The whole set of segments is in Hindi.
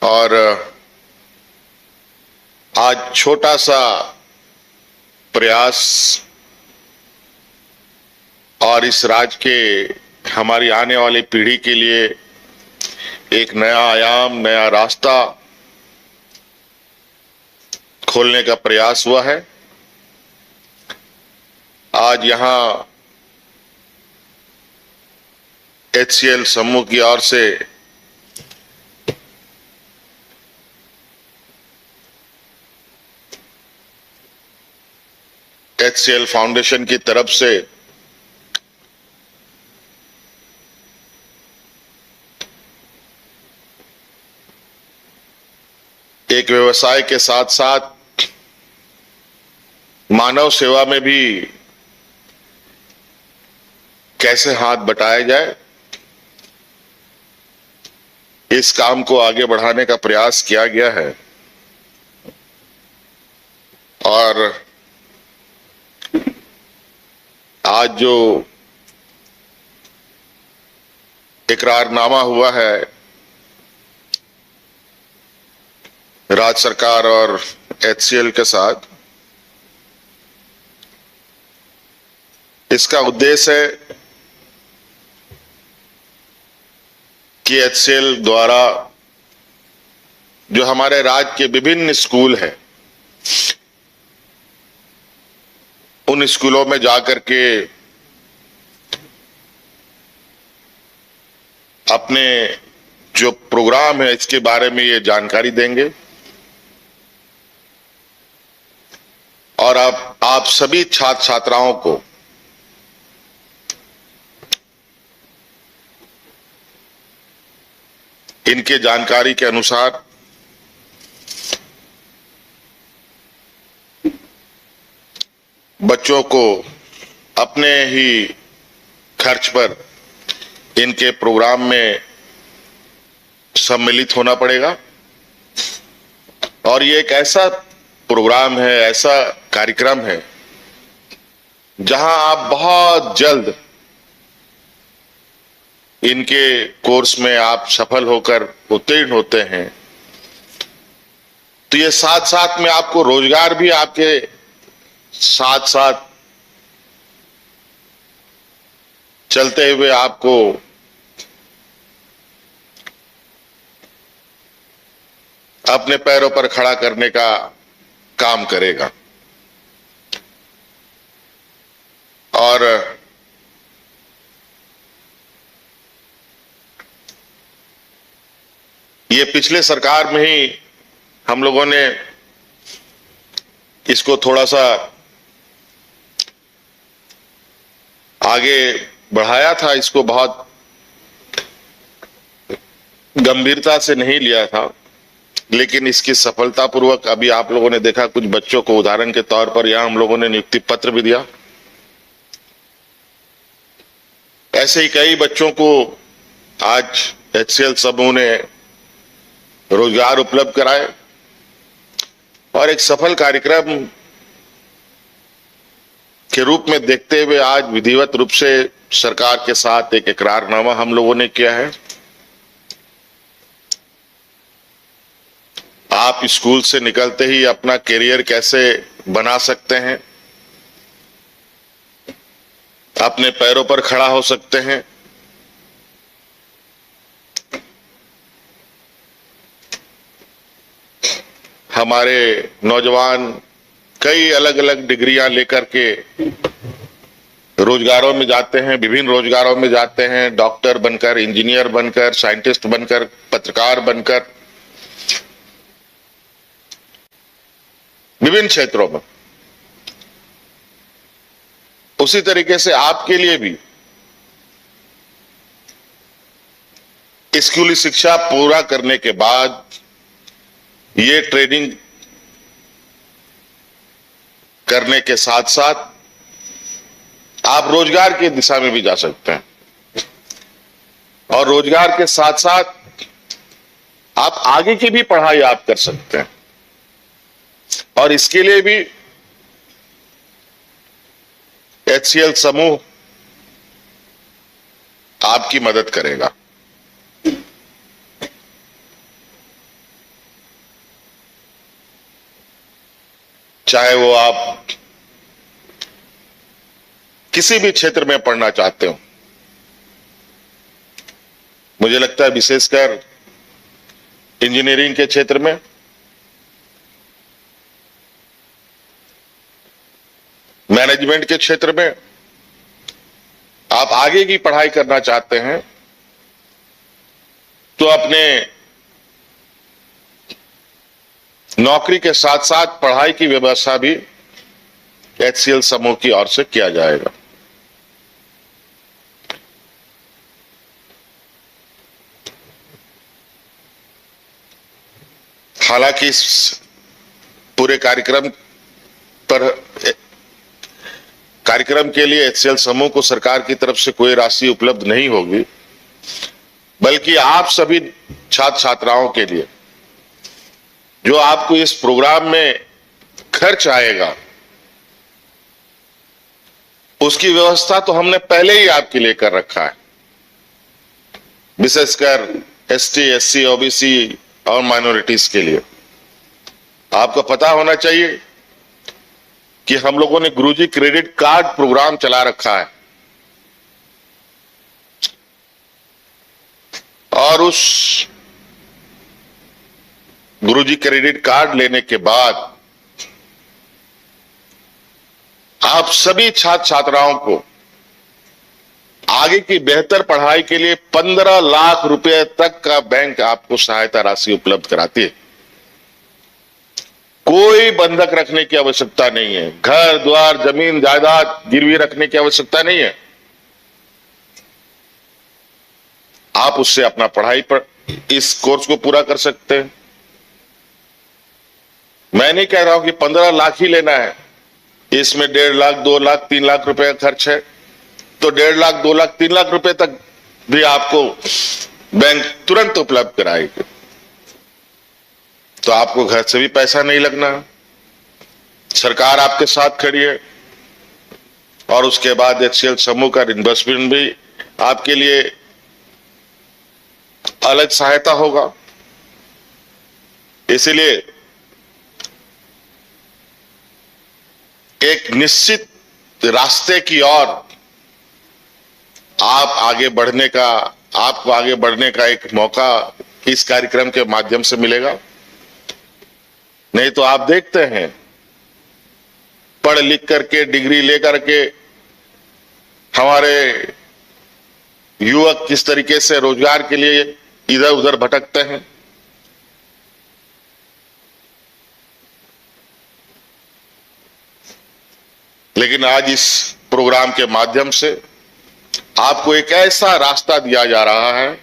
और आज छोटा सा प्रयास और इस राज्य के हमारी आने वाली पीढ़ी के लिए एक नया आयाम, नया रास्ता खोलने का प्रयास हुआ है। आज यहां HCL समूह की ओर से HCL फाउंडेशन की तरफ से एक व्यवसाय के साथ साथ मानव सेवा में भी कैसे हाथ बटाया जाए, इस काम को आगे बढ़ाने का प्रयास किया गया है। और आज जो इकरारनामा हुआ है राज्य सरकार और HCL के साथ, इसका उद्देश्य है कि HCL द्वारा जो हमारे राज्य के विभिन्न स्कूल हैं, उन स्कूलों में जाकर के अपने जो प्रोग्राम है इसके बारे में ये जानकारी देंगे और आप सभी छात्र छात्राओं को इनके जानकारी के अनुसार बच्चों को अपने ही खर्च पर इनके प्रोग्राम में सम्मिलित होना पड़ेगा। और ये एक ऐसा प्रोग्राम है, ऐसा कार्यक्रम है जहां आप बहुत जल्द इनके कोर्स में आप सफल होकर उत्तीर्ण होते हैं, तो ये साथ साथ में आपको रोजगार भी आपके साथ साथ चलते हुए आपको अपने पैरों पर खड़ा करने का काम करेगा। और ये पिछले सरकार में ही हम लोगों ने इसको थोड़ा सा आगे बढ़ाया था, इसको बहुत गंभीरता से नहीं लिया था, लेकिन इसकी सफलतापूर्वक अभी आप लोगों ने देखा, कुछ बच्चों को उदाहरण के तौर पर यहां हम लोगों ने नियुक्ति पत्र भी दिया। ऐसे ही कई बच्चों को आज HCL समूह ने रोजगार उपलब्ध कराए और एक सफल कार्यक्रम के रूप में देखते हुए आज विधिवत रूप से सरकार के साथ एक इकरारनामा हम लोगों ने किया है। आप स्कूल से निकलते ही अपना करियर कैसे बना सकते हैं, अपने पैरों पर खड़ा हो सकते हैं, हमारे नौजवान कई अलग अलग डिग्रियां लेकर के रोजगारों में जाते हैं, विभिन्न रोजगारों में जाते हैं, डॉक्टर बनकर, इंजीनियर बनकर, साइंटिस्ट बनकर, पत्रकार बनकर, विभिन्न क्षेत्रों में। उसी तरीके से आपके लिए भी स्कूली शिक्षा पूरा करने के बाद ये ट्रेनिंग करने के साथ साथ आप रोजगार की दिशा में भी जा सकते हैं और रोजगार के साथ साथ आप आगे की भी पढ़ाई आप कर सकते हैं और इसके लिए भी HCL समूह आपकी मदद करेगा। चाहे वो आप किसी भी क्षेत्र में पढ़ना चाहते हो। मुझे लगता है विशेषकर इंजीनियरिंग के क्षेत्र में, मैनेजमेंट के क्षेत्र में आप आगे की पढ़ाई करना चाहते हैं तो अपने नौकरी के साथ साथ पढ़ाई की व्यवस्था भी HCL समूह की ओर से किया जाएगा। हालांकि इस पूरे कार्यक्रम के लिए HCL समूह को सरकार की तरफ से कोई राशि उपलब्ध नहीं होगी, बल्कि आप सभी छात्र छात्राओं के लिए जो आपको इस प्रोग्राम में खर्च आएगा उसकी व्यवस्था तो हमने पहले ही आपके लिए कर रखा है। विशेषकर ST, SC, OBC और माइनॉरिटीज के लिए आपको पता होना चाहिए कि हम लोगों ने गुरुजी क्रेडिट कार्ड प्रोग्राम चला रखा है और उस गुरुजी क्रेडिट कार्ड लेने के बाद आप सभी छात्र छात्राओं को आगे की बेहतर पढ़ाई के लिए 15 लाख रुपए तक का बैंक आपको सहायता राशि उपलब्ध कराती है। कोई बंधक रखने की आवश्यकता नहीं है, घर द्वार जमीन जायदाद गिरवी रखने की आवश्यकता नहीं है। आप उससे अपना पढ़ाई पर इस कोर्स को पूरा कर सकते हैं। मैं नहीं कह रहा हूं कि 15 लाख ही लेना है, इसमें 1.5 लाख 2 लाख 3 लाख रुपए का खर्च है तो 1.5 लाख 2 लाख 3 लाख रुपए तक भी आपको बैंक तुरंत उपलब्ध कराएगी। तो आपको घर से भी पैसा नहीं लगना, सरकार आपके साथ खड़ी है और उसके बाद HCL समूह का इन्वेस्टमेंट भी आपके लिए अलग सहायता होगा। इसलिए एक निश्चित रास्ते की ओर आपको आगे बढ़ने का एक मौका इस कार्यक्रम के माध्यम से मिलेगा। नहीं तो आप देखते हैं पढ़ लिख करके डिग्री लेकर के हमारे युवक किस तरीके से रोजगार के लिए इधर उधर भटकते हैं। लेकिन आज इस प्रोग्राम के माध्यम से आपको एक ऐसा रास्ता दिया जा रहा है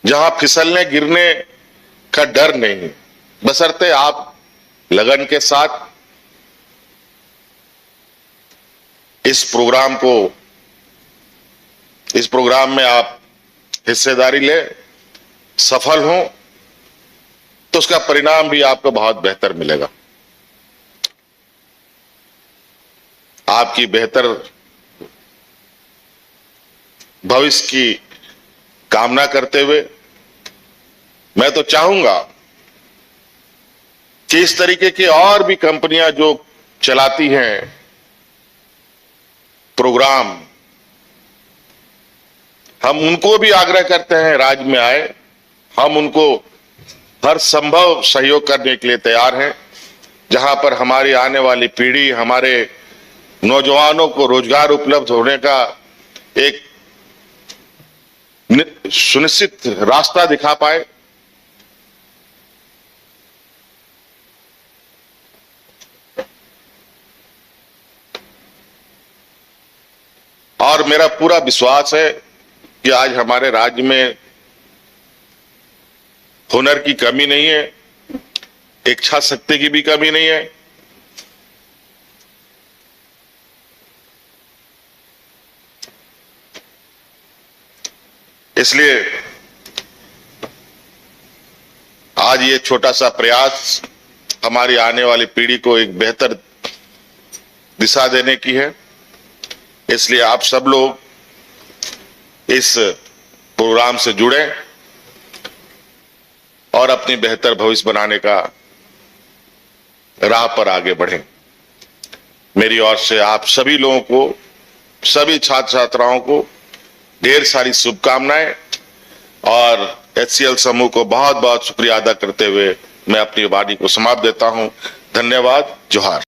जहां फिसलने गिरने का डर नहीं, बशर्ते आप लगन के साथ इस प्रोग्राम में आप हिस्सेदारी ले, सफल हो तो उसका परिणाम भी आपको बहुत बेहतर मिलेगा। आपकी बेहतर भविष्य की कामना करते हुए मैं तो चाहूंगा कि इस तरीके की और भी कंपनियां जो चलाती हैं प्रोग्राम, हम उनको भी आग्रह करते हैं राज्य में आए। हम उनको हर संभव सहयोग करने के लिए तैयार हैं, जहां पर हमारी आने वाली पीढ़ी, हमारे नौजवानों को रोजगार उपलब्ध होने का एक सुनिश्चित रास्ता दिखा पाए। और मेरा पूरा विश्वास है कि आज हमारे राज्य में हुनर की कमी नहीं है, इच्छा शक्ति की भी कमी नहीं है। इसलिए आज ये छोटा सा प्रयास हमारी आने वाली पीढ़ी को एक बेहतर दिशा देने की है। इसलिए आप सब लोग इस प्रोग्राम से जुड़े और अपनी बेहतर भविष्य बनाने का राह पर आगे बढ़ें। मेरी ओर से आप सभी लोगों को, सभी छात्र छात्राओं को ढेर सारी शुभकामनाएं और HCL समूह को बहुत बहुत शुक्रिया अदा करते हुए मैं अपनी वाणी को समाप्त देता हूं। धन्यवाद। जोहार।